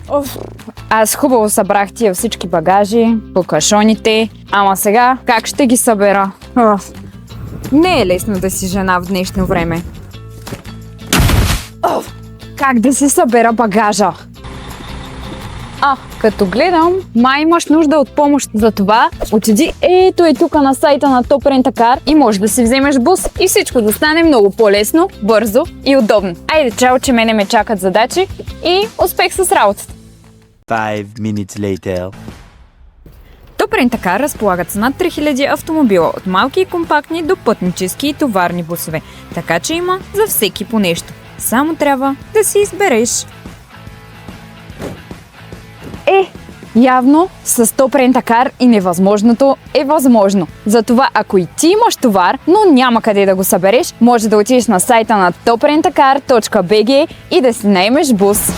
Оф, аз хубаво събрах тия всички багажи, по кашоните, ама сега как ще ги събера? Оф, не е лесно да си жена в днешно време. Оф, как да се събера багажа? Като гледам, май имаш нужда от помощ за това. Отиди ето е тук на сайта на Top Rent A Car и можеш да си вземеш бус и всичко да стане много по-лесно, бързо и удобно. Айде, чао, че мене ме чакат задачи и успех с работата. 5 minutes later. Top Rent A Car разполагат с над 3000 автомобила, от малки и компактни до пътнически и товарни бусове, така че има за всеки по нещо. Само трябва да си избереш. Явно с Top Rent A Car и невъзможното е възможно. Затова ако и ти имаш товар, но няма къде да го събереш, може да отидеш на сайта на toprentacar.bg и да си наемеш бус.